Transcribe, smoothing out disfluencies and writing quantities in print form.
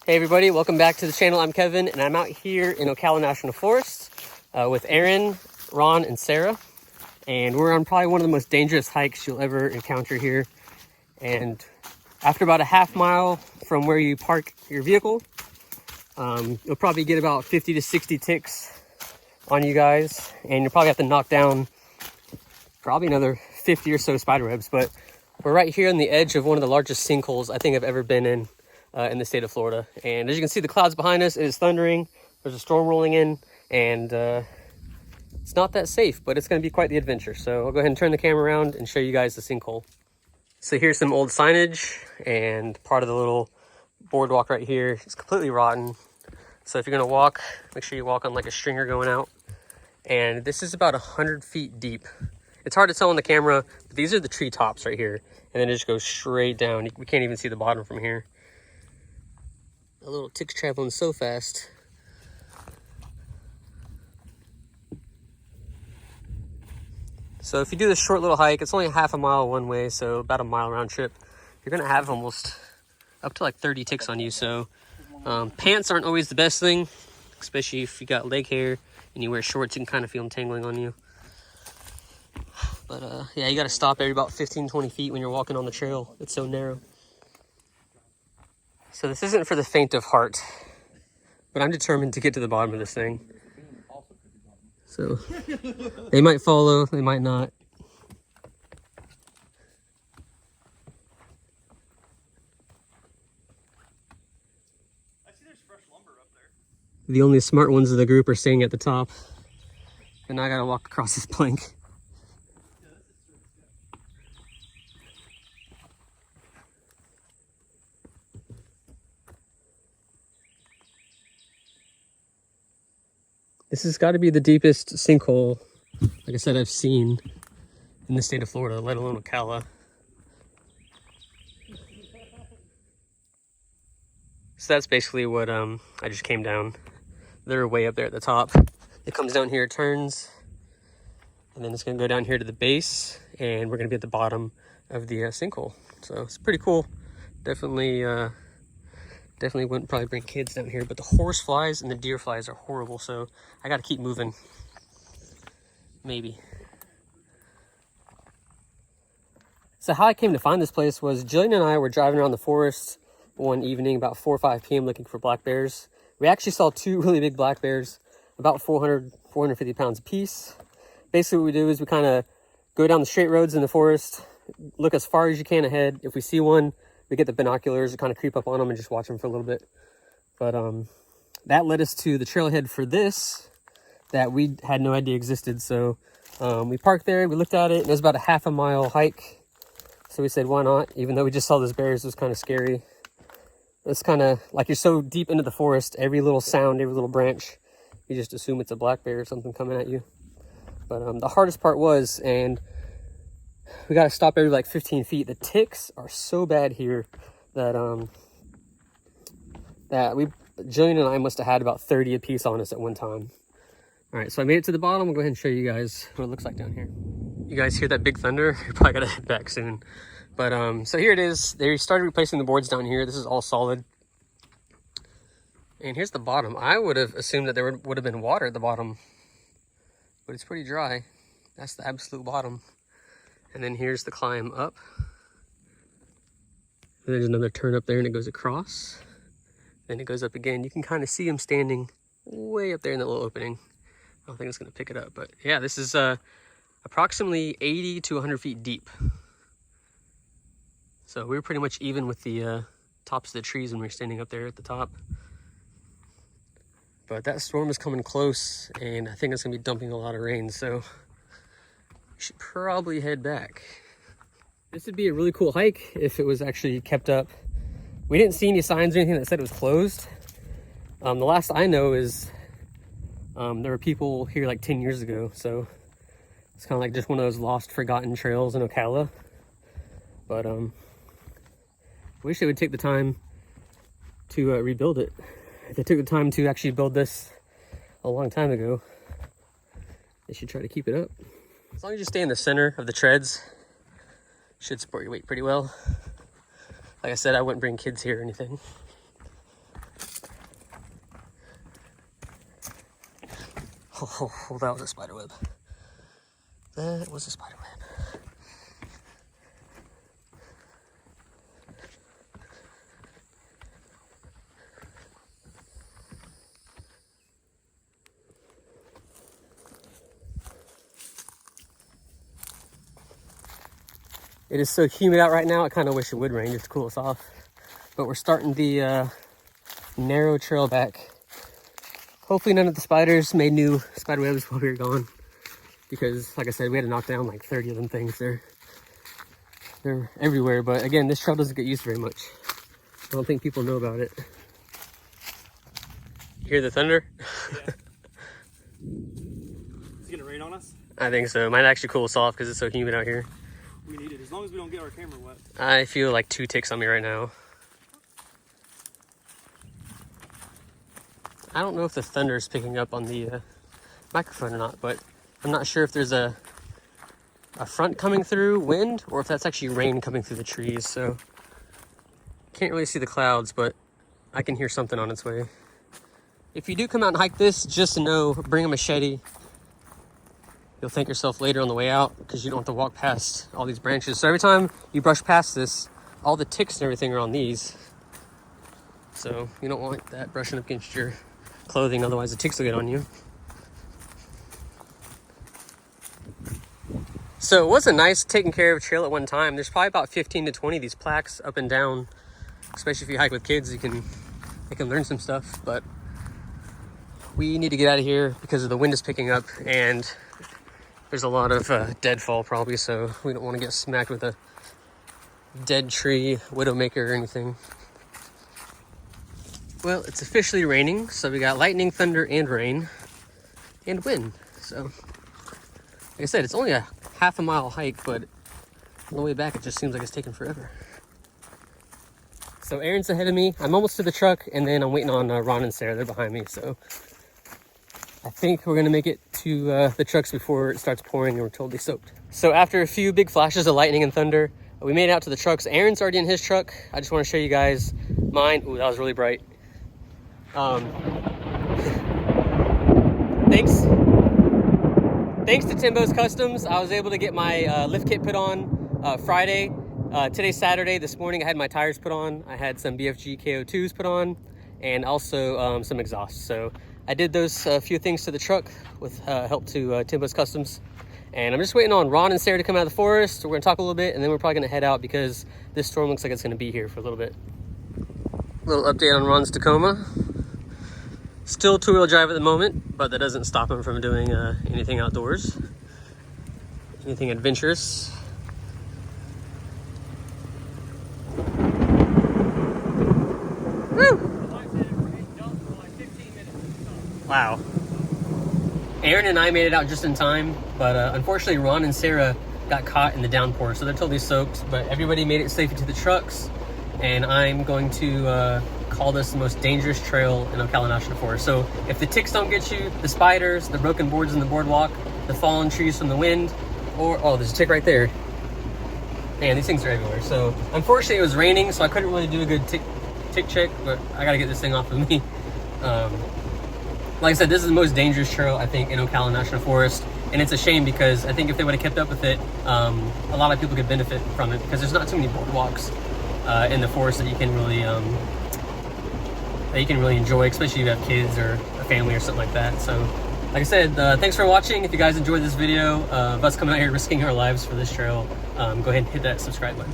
Hey everybody, welcome back to the channel. I'm Kevin and I'm out here in Ocala National Forest with Aaron, Ron, and Sarah. And we're on probably one of the most dangerous hikes you'll ever encounter here. And after about a half mile from where you park your vehicle, you'll probably get about 50 to 60 ticks on you guys. And you'll probably have to knock down probably another 50 or so spider webs. But we're right here on the edge of one of the largest sinkholes I think I've ever been in the state of Florida. And as you can see, the clouds behind us, it is thundering. There's a storm rolling in, and it's not that safe, but it's going to be quite the adventure. So I'll go ahead and turn the camera around and show you guys the sinkhole. So here's some old signage, and part of the little boardwalk right here is completely rotten. So if you're going to walk, make sure you walk on like a stringer going out. And this is about 100 feet deep. It's hard to tell on the camera, but these are the tree tops right here. And then it just goes straight down. We can't even see the bottom from here. The little tick's traveling so fast. So if you do this short little hike, it's only half a mile one way, so about a mile round trip. You're gonna have almost up to like 30 ticks on you. So pants aren't always the best thing, especially if you got leg hair and you wear shorts, you can kind of feel them tangling on you. But yeah, you gotta stop every about 15-20 feet when you're walking on the trail. It's so narrow. So this isn't for the faint of heart, but I'm determined to get to the bottom of this thing. So they might follow, they might not. I see there's fresh lumber up there. The only smart ones of the group are staying at the top. And I gotta walk across this plank. This has got to be the deepest sinkhole, like I said, I've seen in the state of Florida, let alone Ocala. So that's basically what I just came down. They're way up there at the top. It comes down here, turns, and then it's going to go down here to the base, and we're going to be at the bottom of the sinkhole. So it's pretty cool. Definitely wouldn't probably bring kids down here, but the horse flies and the deer flies are horrible, so I gotta keep moving. Maybe. So how I came to find this place was Jillian and I were driving around the forest one evening about 4 or 5 p.m. looking for black bears. We actually saw 2 really big black bears, about 450 pounds apiece. Basically what we do is we kind of go down the straight roads in the forest, look as far as you can ahead. If we see one, we get the binoculars to kind of creep up on them and just watch them for a little bit. But that led us to the trailhead for this that we had no idea existed. So we parked there, we looked at it, and it was about a half a mile hike. So we said, why not? Even though we just saw those bears, it was kind of scary. It's kind of like you're so deep into the forest, every little sound, every little branch, you just assume it's a black bear or something coming at you. But the hardest part was, and we got to stop every like 15 feet. The ticks are so bad here that Jillian and I must have had about 30 apiece on us at one time. All right, so I made it to the bottom. I'll go ahead and show you guys what it looks like down here. You guys hear that big thunder? You're probably gonna head back soon. But so here it is. They started replacing the boards down here. This is all solid. And here's the bottom. I would have assumed that there would have been water at the bottom, but it's pretty dry. That's the absolute bottom. And then here's the climb up. And there's another turn up there and it goes across. Then it goes up again. You can kind of see him standing way up there in that little opening. I don't think it's gonna pick it up, but yeah, this is approximately 80 to 100 feet deep. So we were pretty much even with the tops of the trees when we were standing up there at the top. But that storm is coming close and I think it's gonna be dumping a lot of rain, so we should probably head back. This would be a really cool hike if it was actually kept up. We didn't see any signs or anything that said it was closed. The last I know is there were people here like 10 years ago, so it's kind of like just one of those lost, forgotten trails in Ocala. But I wish they would take the time to rebuild it. If they took the time to actually build this a long time ago, they should try to keep it up. As long as you stay in the center of the treads, should support your weight pretty well. Like I said, I wouldn't bring kids here or anything. Oh, that was a spider web. That was a spider web. It is so humid out right now, I kind of wish it would rain just to cool us off. But we're starting the narrow trail back. Hopefully none of the spiders made new spider webs while we were gone. Because, like I said, we had to knock down like 30 of them things. They're everywhere, but again, this trail doesn't get used very much. I don't think people know about it. You hear the thunder? Yeah. Is it gonna rain on us? I think so. It might actually cool us off because it's so humid out here. We need it, as long as we don't get our camera wet. I feel like 2 ticks on me right now. I don't know if the thunder is picking up on the microphone or not, but I'm not sure if there's a front coming through, wind, or if that's actually rain coming through the trees. So can't really see the clouds, but I can hear something on its way. If you do come out and hike this, just know, bring a machete. You'll thank yourself later on the way out because you don't have to walk past all these branches. So every time you brush past this, all the ticks and everything are on these. So you don't want that brushing up against your clothing, otherwise the ticks will get on you. So it wasn't nice taking care of a trail at one time. There's probably about 15 to 20 of these plaques up and down, especially if you hike with kids, they can learn some stuff. But we need to get out of here because the wind is picking up and there's a lot of deadfall probably, so we don't want to get smacked with a dead tree, widowmaker or anything. Well, it's officially raining, so we got lightning, thunder, and rain, and wind. So, like I said, it's only a half a mile hike, but on the way back, it just seems like it's taking forever. So Aaron's ahead of me. I'm almost to the truck, and then I'm waiting on Ron and Sarah. They're behind me, so I think we're gonna make it to the trucks before it starts pouring and we're totally soaked. So after a few big flashes of lightning and thunder, we made it out to the trucks. Aaron's already in his truck. I just want to show you guys mine. Ooh, that was really bright. Thanks to Timbo's Customs, I was able to get my lift kit put on Friday. Today's Saturday. This morning I had my tires put on. I had some BFG KO2s put on and also some exhaust. So I did those few things to the truck with help to Timbo's Customs. And I'm just waiting on Ron and Sarah to come out of the forest. We're gonna talk a little bit and then we're probably gonna head out because this storm looks like it's gonna be here for a little bit. Little update on Ron's Tacoma. Still two-wheel drive at the moment, but that doesn't stop him from doing anything outdoors, anything adventurous. Woo! Wow. Aaron and I made it out just in time, but unfortunately Ron and Sarah got caught in the downpour, so they're totally soaked, but everybody made it safely to the trucks, and I'm going to call this the most dangerous trail in Ocala National Forest. So if the ticks don't get you, the spiders, the broken boards in the boardwalk, the fallen trees from the wind, or, oh, there's a tick right there. Man, these things are everywhere. So unfortunately it was raining, so I couldn't really do a good tick check, but I gotta get this thing off of me. Like I said, this is the most dangerous trail, I think, in Ocala National Forest. And it's a shame because I think if they would have kept up with it, a lot of people could benefit from it because there's not too many boardwalks in the forest that you can really enjoy, especially if you have kids or a family or something like that. So, like I said, thanks for watching. If you guys enjoyed this video of us coming out here risking our lives for this trail, go ahead and hit that subscribe button.